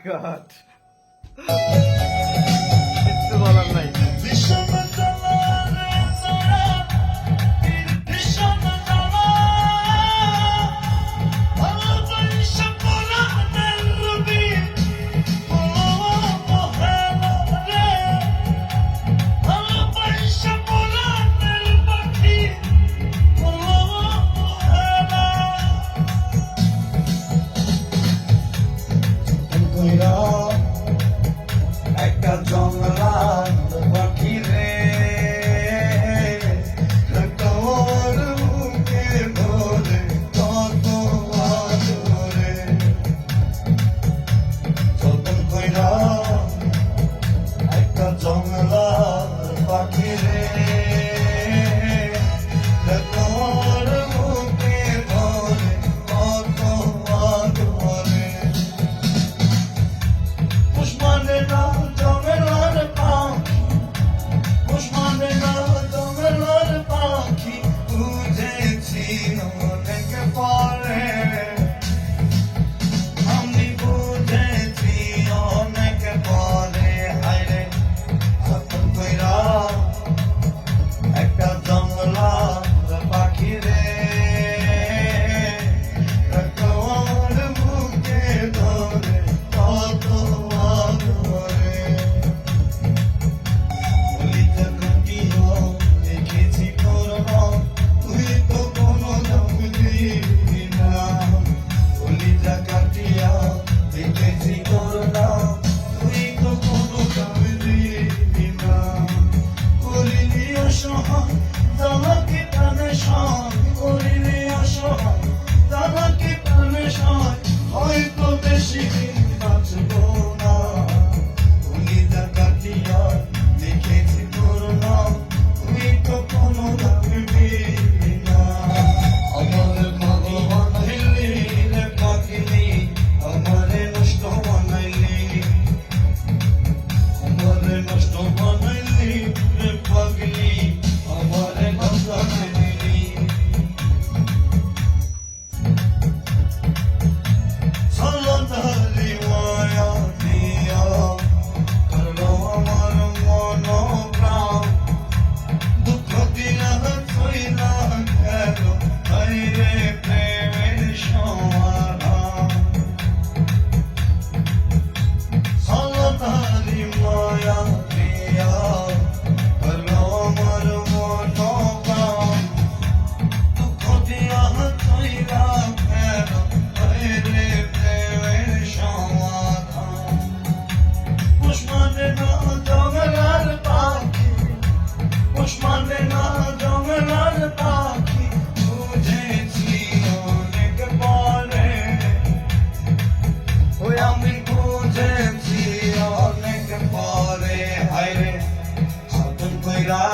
God, কিচ্ছু বলার নাই। একটা জঙ্গলার পাখি রে, তোর বুকে ধরে কত আদরে, যতন কইরা একটা জঙ্গলার পাখি রে, তোর বুকে ধরে কত আদরে, পুষ্পানে না একটা জঙ্গলার পাখি রে, তোর বুকে ধরে কত আদরে, বলিতে কাটিও দেখেছি তোর নাম, তুই তো কোনো দাম দিবি না, বলিতে কাটিয়া দেখেছি তোর নাম, তুই তো কোনো দাম দিবি না, করিলি অসহায় তাহাকে প্রাণে সয়, করিলি অসহায় তাহাকে প্রাণে সয়, হয়তো বেশি দিন বাঁচব না, কলিজা কাটিয়া দেখেছি তোর নাম, তুই তো কোনো দাবি দিবি না, আমার পাগল বানাইলি রে পাগলি, আমারে নষ্ট বানাইলি, আমারে নষ্ট বানাইলি রে পাগলি, আমারে নষ্ট বানাইলি, চলতালি মায়া দিয়া করলো আমার মন প্রাণ, দুঃখ দিলা ছইলা গেল হায়রে প্রেমের সমাধান, চলতালি মায়া দিয়া করলো আমার মন প্রাণ, দুঃখ দিয়া ছইলা গেল হায়রে প্রেমের সমাধান, পুষ্পানে না জঙ্গলার পাখি, পুষ্পানে না জঙ্গলার পাখি, বুঝেছি অনেক পরে, ওই আমি বুঝেছি অনেক পরে, হায়রে সাধন কইরা